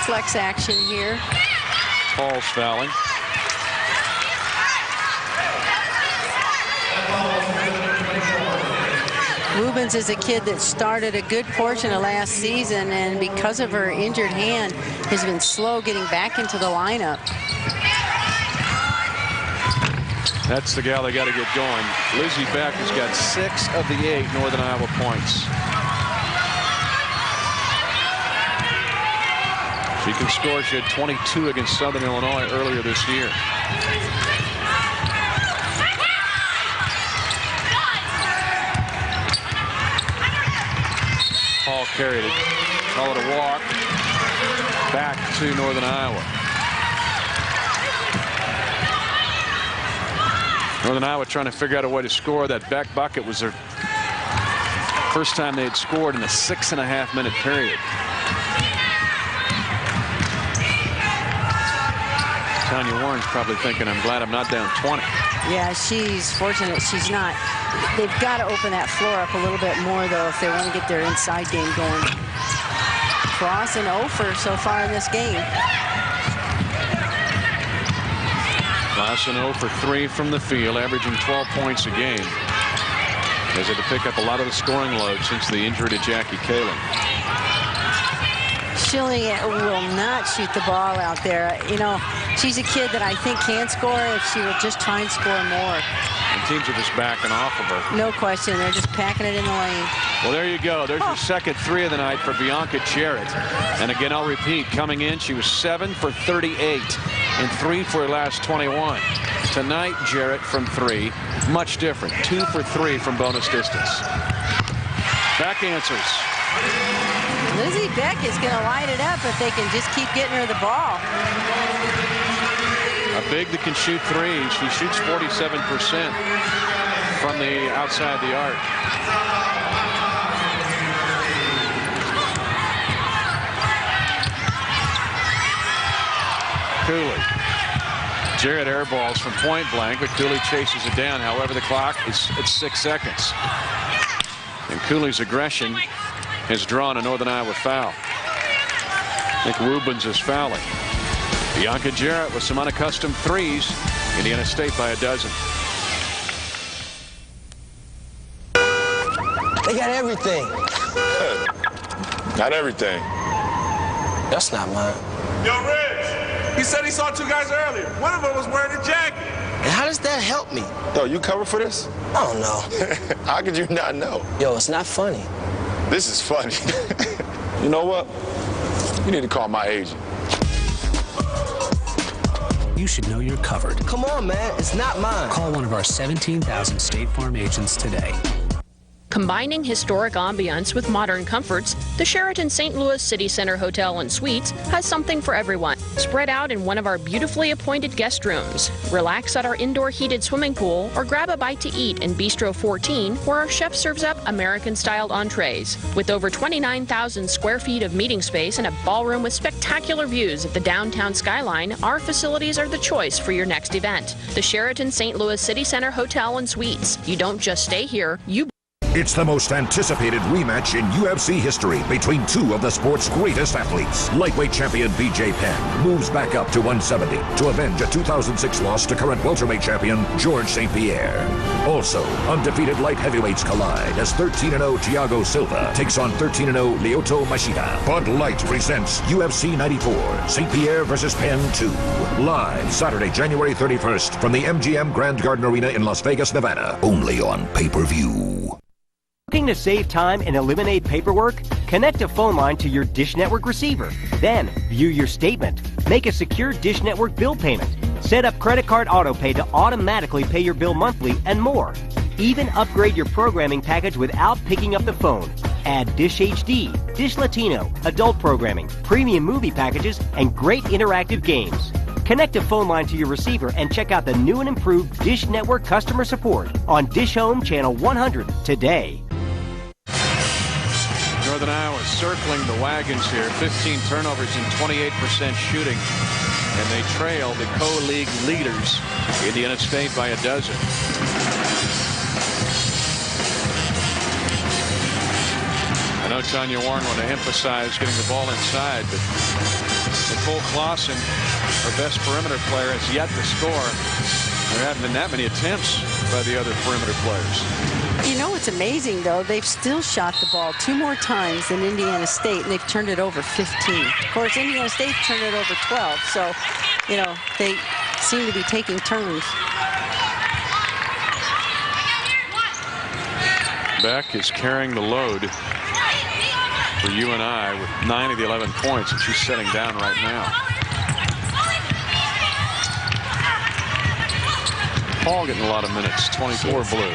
flex action here. Hall's fouling. Rubens is a kid that started a good portion of last season, and because of her injured hand, has been slow getting back into the lineup. That's the gal they got to get going. Lizzie Beck has got 6 of the 8 Northern Iowa points. She can score. She had 22 against Southern Illinois earlier this year. Hall carried it. Call it a walk. Back to Northern Iowa. Northern Iowa trying to figure out a way to score. That Beck bucket was their first time they had scored in a 6.5-minute period. Tanya Warren's probably thinking, I'm glad I'm not down 20. Yeah, she's fortunate she's not. They've got to open that floor up a little bit more, though, if they want to get their inside game going. Cross and Ofer so far in this game. Klassen 0 for 3 from the field, averaging 12 points a game. Has had to pick up a lot of the scoring load since the injury to Jackie Kaling. Schilling will not shoot the ball out there. You know, she's a kid that I think can score if she would just try and score more. And teams are just backing off of her. No question. They're just packing it in the lane. Well, there you go. There's your second 3 of the night for Bianca Jarrett. And again, I'll repeat, coming in, she was 7 for 38 and 3 for her last 21. Tonight, Jarrett from 3, much different. 2 for 3 from bonus distance. Back answers. Lizzie Beck is going to light it up if they can just keep getting her the ball. A big that can shoot threes. She shoots 47% from the outside the arc. Cooley. Jarrett airballs from point blank, but Cooley chases it down. However, the clock is at 6 seconds. And Cooley's aggression has drawn a Northern Iowa foul. I think Rubens is fouling. Bianca Jarrett with some unaccustomed threes. Indiana State by a dozen. They got everything. Not everything. That's not mine. Yo, Rich, he said he saw 2 guys earlier. One of them was wearing a jacket. And how does that help me? Yo, you covered for this? I don't know. How could you not know? Yo, it's not funny. This is funny. You know what? You need to call my agent. You should know you're covered. Come on, man. It's not mine. Call one of our 17,000 State Farm agents today. Combining historic ambiance with modern comforts, the Sheraton St. Louis City Center Hotel and Suites has something for everyone. Spread out in one of our beautifully appointed guest rooms. Relax at our indoor heated swimming pool or grab a bite to eat in Bistro 14, where our chef serves up American-styled entrees. With over 29,000 square feet of meeting space and a ballroom with spectacular views of the downtown skyline, our facilities are the choice for your next event. The Sheraton St. Louis City Center Hotel and Suites. You don't just stay here, you It's the most anticipated rematch in UFC history between 2 of the sport's greatest athletes. Lightweight champion BJ Penn moves back up to 170 to avenge a 2006 loss to current welterweight champion George St. Pierre. Also, undefeated light heavyweights collide as 13-0 Thiago Silva takes on 13-0 Lyoto Machida. Bud Light presents UFC 94, St. Pierre versus Penn 2. Live Saturday, January 31st from the MGM Grand Garden Arena in Las Vegas, Nevada. Only on pay-per-view. Looking to save time and eliminate paperwork? Connect a phone line to your Dish Network receiver. Then, view your statement. Make a secure Dish Network bill payment. Set up credit card auto pay to automatically pay your bill monthly and more. Even upgrade your programming package without picking up the phone. Add Dish HD, Dish Latino, adult programming, premium movie packages, and great interactive games. Connect a phone line to your receiver and check out the new and improved Dish Network customer support on Dish Home Channel 100 today. Northern Iowa circling the wagons here. 15 turnovers and 28% shooting. And they trail the co-league leaders, Indiana State, by a dozen. I know Tanya Warren wanted to emphasize getting the ball inside, but Nicole Clausen, our best perimeter player, has yet to score. There haven't been that many attempts by the other perimeter players. You know what's amazing, though? They've still shot the ball 2 more times than Indiana State, and they've turned it over 15. Of course, Indiana State turned it over 12, so, you know, they seem to be taking turns. Beck is carrying the load for UNI with 9 of the 11 points, and she's setting down right now. Paul getting a lot of minutes, 24 blue.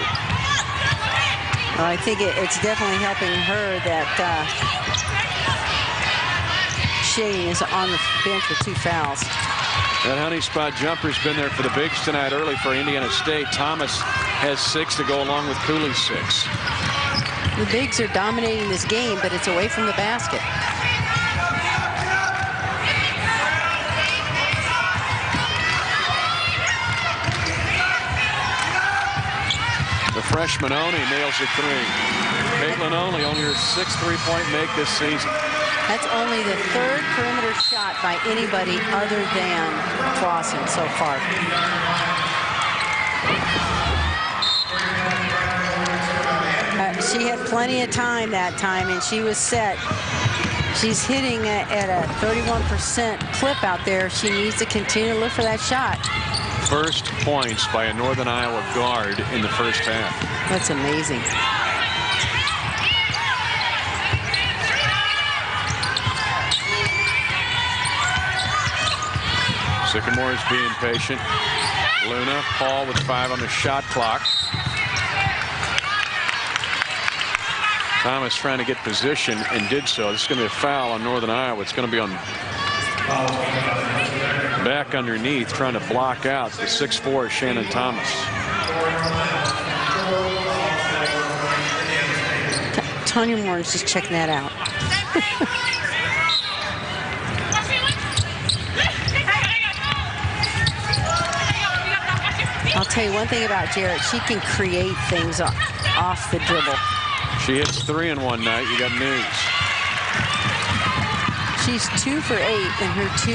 I think it's definitely helping her that Shane is on the bench with 2 fouls. That honey spot jumper's been there for the Bigs tonight early for Indiana State. Thomas has 6 to go along with Cooley's 6. The Bigs are dominating this game, but it's away from the basket. The freshman Oni nails a 3. Caitlin Only her 6th three-point make this season. That's only the 3rd perimeter shot by anybody other than Clausen so far. She had plenty of time that time, and she was set. She's hitting at a 31% clip out there. She needs to continue to look for that shot. First points by a Northern Iowa guard in the first half. That's amazing. Sycamore is being patient. Luna, Paul with 5 on the shot clock. Thomas trying to get position and did so. This is going to be a foul on Northern Iowa. It's going to be on back underneath, trying to block out the 6'4" Shannon Thomas. Tanya Moore is just checking that out. I'll tell you one thing about Jarrett. She can create things off the dribble. She hits 3 in one night. You got news. She's 2 for 8, and her 2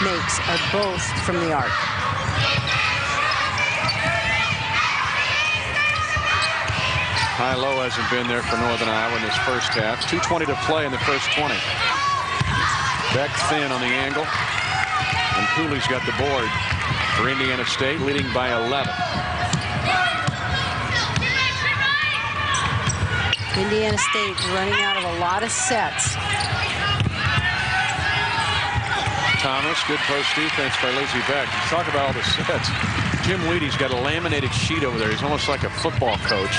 makes are both from the arc. High-low hasn't been there for Northern Iowa in this first half. 2:20 to play in the first 20. Beck thin on the angle, and Cooley's got the board for Indiana State, leading by 11. Indiana State running out of a lot of sets. Thomas, good post defense by Lizzie Beck. Talk about all the sets. Jim Wheaty's got a laminated sheet over there. He's almost like a football coach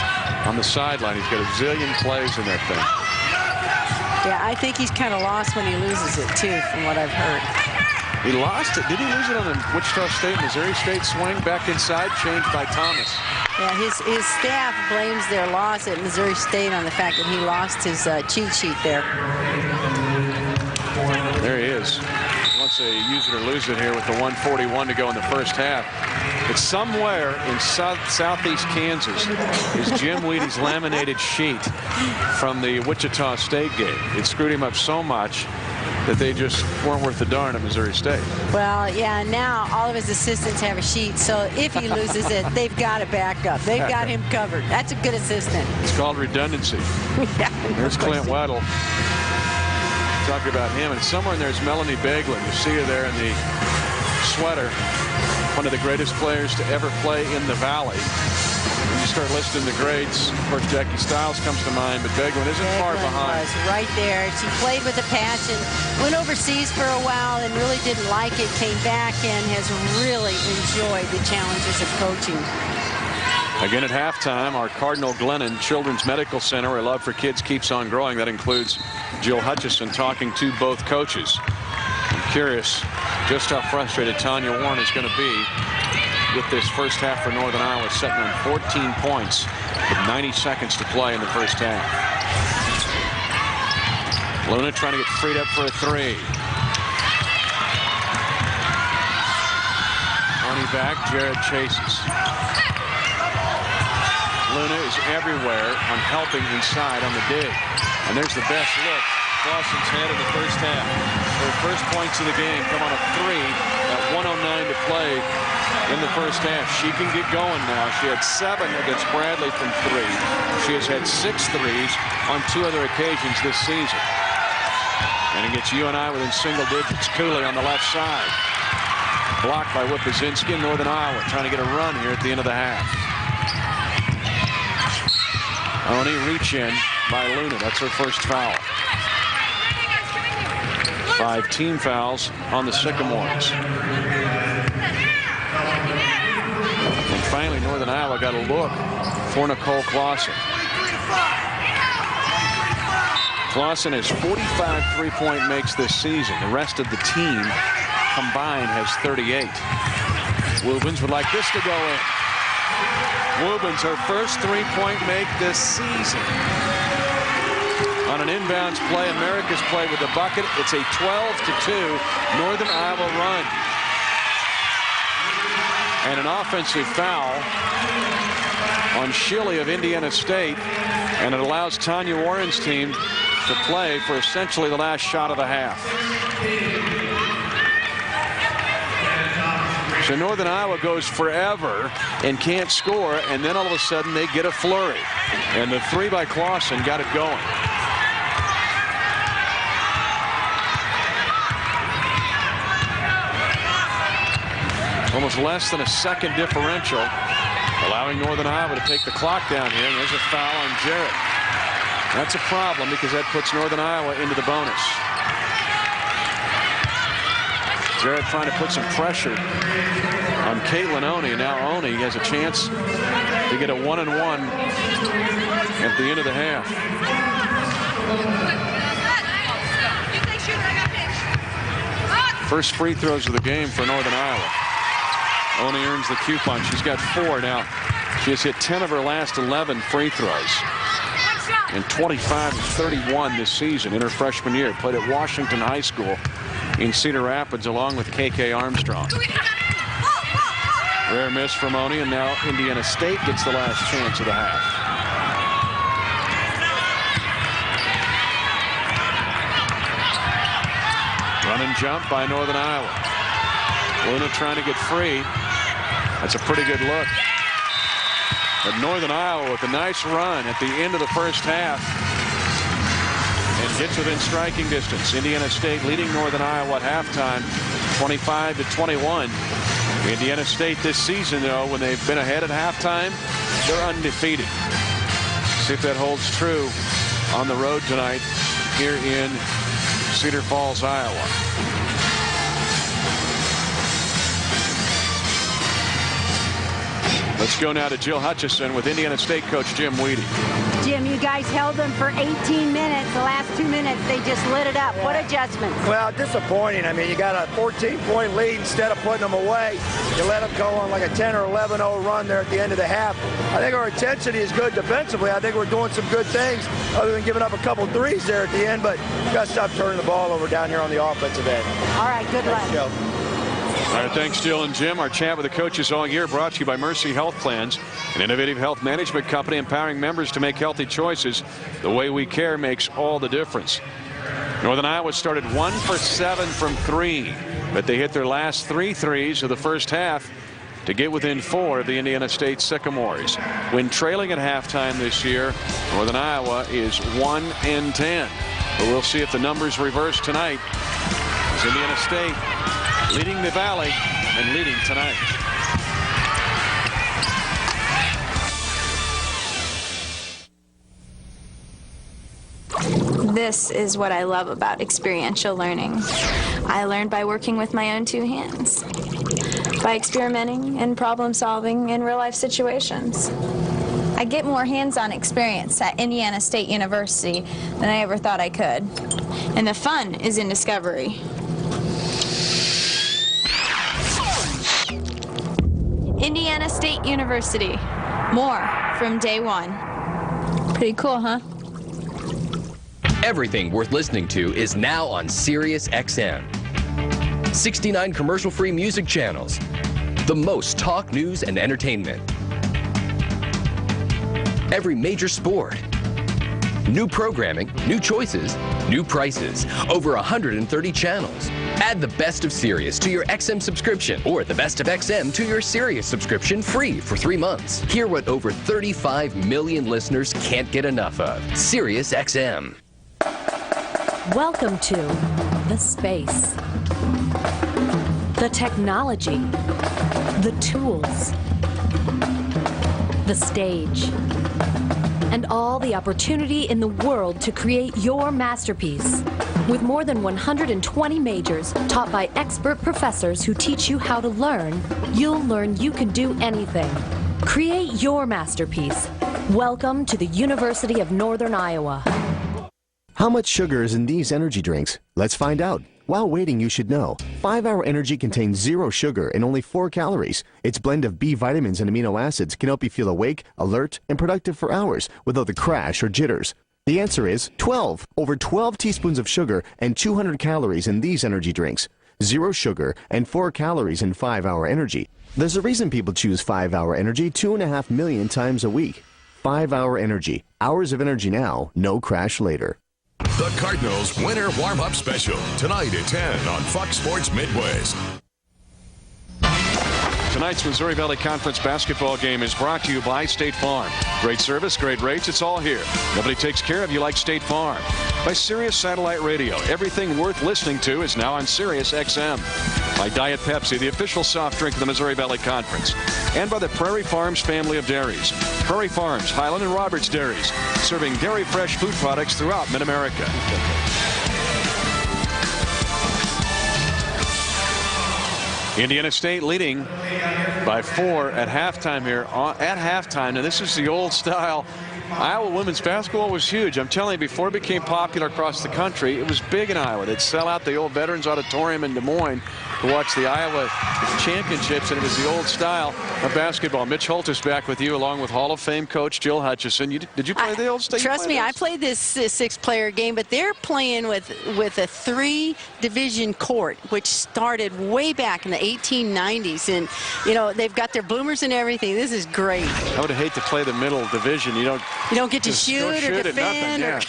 on the sideline. He's got a zillion plays in that thing. Yeah, I think he's kind of lost when he loses it, too, from what I've heard. He lost it. Did he lose it on the Wichita State, Missouri State swing back inside, changed by Thomas? Yeah, his staff blames their loss at Missouri State on the fact that he lost his cheat sheet there. There he is. Once they use it or lose it here with the 1:41 to go in the first half. It's somewhere in southeast Kansas is Jim Wheaty's laminated sheet from the Wichita State game. It screwed him up so much that they just weren't worth a darn at Missouri State. Well, yeah, now all of his assistants have a sheet, so if he loses it, they've got it backed up. They've got him covered. That's a good assistant. It's called redundancy. Yeah, there's Clint Weddle. Talk about him, and somewhere in there's Melanie Baglin. You see her there in the sweater. One of the greatest players to ever play in the Valley. When you start listing the grades, of course, Jackie Stiles comes to mind, but Baglin isn't far behind. Was right there. She played with a passion, went overseas for a while and really didn't like it, came back and has really enjoyed the challenges of coaching. Again at halftime, our Cardinal Glennon Children's Medical Center, where love for kids keeps on growing. That includes Jill Hutchison talking to both coaches. I'm curious just how frustrated Tanya Warren is going to be with this first half for Northern Iowa, setting on 14 points with 90 seconds to play in the first half. Luna trying to get freed up for a 3. Arnie back, Jared chases. Luna is everywhere on helping inside on the dig. And there's the best look Clausen's head in the first half. Her first points of the game come on a 3 at 1:09 to play in the first half. She can get going now. She had 7 against Bradley from 3. She has had 6 threes on 2 other occasions this season. And it gets UNI within single digits. Cooley on the left side. Blocked by Whippazinski. Northern Iowa trying to get a run here at the end of the half. Oni reach in by Luna. That's her first foul. 5 team fouls on the Sycamores. And finally, Northern Iowa got a look for Nicole Clausen. Clausen has 45 three-point makes this season. The rest of the team combined has 38. Woobens would like this to go in. Woobens, her first three-point make this season. On an inbounds play, America's play with the bucket. It's a 12-2 Northern Iowa run. And an offensive foul on Shilley of Indiana State. And it allows Tanya Warren's team to play for essentially the last shot of the half. So Northern Iowa goes forever and can't score, and then all of a sudden they get a flurry. And the 3 by Clausen got it going. Almost less than a second differential, allowing Northern Iowa to take the clock down here. And there's a foul on Jarrett. That's a problem because that puts Northern Iowa into the bonus. Jarrett trying to put some pressure on Caitlin Oni. And now Oni has a chance to get a 1-and-1 at the end of the half. First free throws of the game for Northern Iowa. Oni earns the coupon. She's got 4 now. She has hit 10 of her last 11 free throws. And 25 of 31 this season in her freshman year. Played at Washington High School in Cedar Rapids along with KK Armstrong. Rare miss from Oni, and now Indiana State gets the last chance of the half. Run and jump by Northern Iowa. Luna trying to get free. That's a pretty good look. But Northern Iowa with a nice run at the end of the first half and gets within striking distance. Indiana State leading Northern Iowa at halftime 25-21. Indiana State this season, though, when they've been ahead at halftime, they're undefeated. See if that holds true on the road tonight here in Cedar Falls, Iowa. Let's go now to Jill Hutchison with Indiana State coach Jim Weedy. Jim, you guys held them for 18 minutes. The last 2 minutes, they just lit it up. What adjustments? Well, disappointing. I mean, you got a 14-point lead. Instead of putting them away, you let them go on like a 10 or 11-0 run there at the end of the half. I think our intensity is good defensively. I think we're doing some good things other than giving up a couple threes there at the end, but you got to stop turning the ball over down here on the offensive end. All right, good luck. Thanks, Joe. All right, thanks, Jill and Jim. Our chat with the coaches all year brought to you by Mercy Health Plans, an innovative health management company empowering members to make healthy choices. The way we care makes all the difference. Northern Iowa started 1 for 7 from 3, but they hit their last 3 threes of the first half to get within 4 of the Indiana State Sycamores. When trailing at halftime this year, Northern Iowa is 1-10. But we'll see if the numbers reverse tonight as Indiana State leading the Valley and leading tonight. This is what I love about experiential learning. I learned by working with my own 2 hands, by experimenting and problem solving in real life situations. I get more hands-on experience at Indiana State University than I ever thought I could. And the fun is in discovery. Indiana State University. More from day one. Pretty cool, huh? Everything worth listening to is now on Sirius XM. 69 commercial-free music channels. The most talk, news, and entertainment. Every major sport. New programming, new choices, new prices. Over 130 channels. Add the best of Sirius to your XM subscription or the best of XM to your Sirius subscription free for 3 months. Hear what over 35 million listeners can't get enough of. Sirius XM. Welcome to the space, the technology, the tools, the stage, and all the opportunity in the world to create your masterpiece. With more than 120 majors taught by expert professors who teach you how to learn, you'll learn you can do anything. Create your masterpiece. Welcome to the University of Northern Iowa. How much sugar is in these energy drinks? Let's find out. While waiting, you should know. 5-Hour Energy contains 0 sugar and only 4 calories. Its blend of B vitamins and amino acids can help you feel awake, alert, and productive for hours without the crash or jitters. The answer is 12. Over 12 teaspoons of sugar and 200 calories in these energy drinks. 0 sugar and 4 calories in 5-Hour Energy. There's a reason people choose 5-Hour Energy 2.5 million times a week. 5-Hour Energy. Hours of energy now, no crash later. The Cardinals Winter Warm-Up Special, tonight at 10 on Fox Sports Midwest. Tonight's Missouri Valley Conference basketball game is brought to you by State Farm. Great service, great rates, it's all here. Nobody takes care of you like State Farm. By Sirius Satellite Radio, everything worth listening to is now on Sirius XM. By Diet Pepsi, the official soft drink of the Missouri Valley Conference. And by the Prairie Farms family of dairies. Prairie Farms, Highland and Roberts Dairies, serving dairy fresh food products throughout mid-America. Indiana State leading by 4 at halftime here. At halftime, now this is the old style. Iowa women's basketball was huge. I'm telling you, before it became popular across the country, it was big in Iowa. They'd sell out the old Veterans Auditorium in Des Moines to watch the Iowa championships, and it was the old style of basketball. Mitch Holt is back with you, along with Hall of Fame coach Jill Hutchison. Did you play the old state? Trust me, I played this 6-player game, but they're playing with a 3-division court, which started way back in the 1890s, and you know they've got their boomers and everything. This is great. I would hate to play the middle division. You don't get to shoot or defend. Yeah.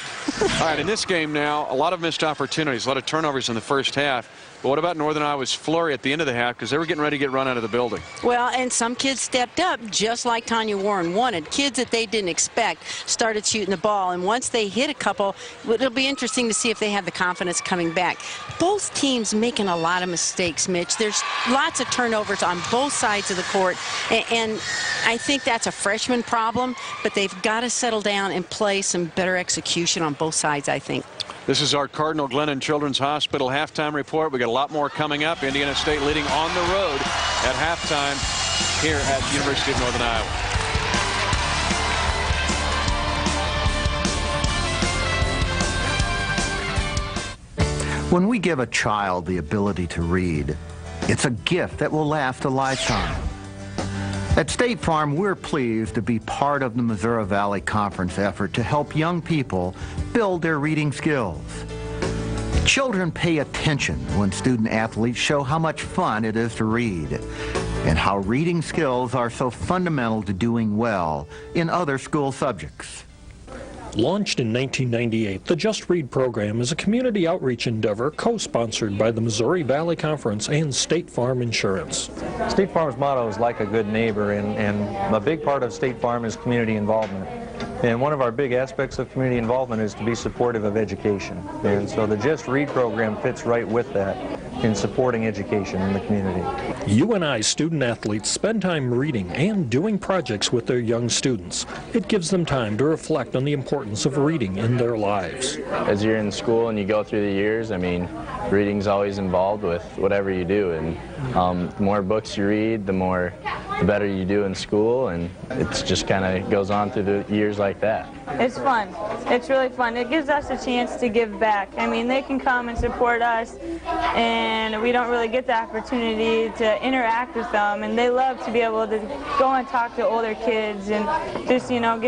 All right, in this game now, a lot of missed opportunities, a lot of turnovers in the first half. But what about Northern Iowa's flurry at the end of the half, because they were getting ready to get run out of the building? Well, and some kids stepped up just like Tanya Warren wanted. Kids that they didn't expect started shooting the ball, and once they hit a couple, it'll be interesting to see if they have the confidence coming back. Both teams making a lot of mistakes, Mitch. There's lots of turnovers on both sides of the court, and I think that's a freshman problem, but they've got to settle down and play some better execution on both sides, I think. This is our Cardinal Glennon Children's Hospital halftime report. We got a lot more coming up. Indiana State leading on the road at halftime here at the University of Northern Iowa. When we give a child the ability to read, it's a gift that will last a lifetime. At State Farm, we're pleased to be part of the Missouri Valley Conference effort to help young people build their reading skills. Children pay attention when student athletes show how much fun it is to read and how reading skills are so fundamental to doing well in other school subjects. Launched in 1998, the Just Read program is a community outreach endeavor co-sponsored by the Missouri Valley Conference and State Farm Insurance. State Farm's motto is like a good neighbor, and a big part of State Farm is community involvement. And one of our big aspects of community involvement is to be supportive of education. And so the Just Read program fits right with that in supporting education in the community. UNI student athletes spend time reading and doing projects with their young students. It gives them time to reflect on the importance of reading in their lives. As you're in school and you go through the years, I mean, reading's always involved with whatever you do, and the more books you read, the better you do in school, and it's just kind of goes on through the years like that. It's fun. It's really fun. It gives us a chance to give back. I mean, they can come and support us, and we don't really get the opportunity to interact with them, and they love to be able to go and talk to older kids and just, you know, get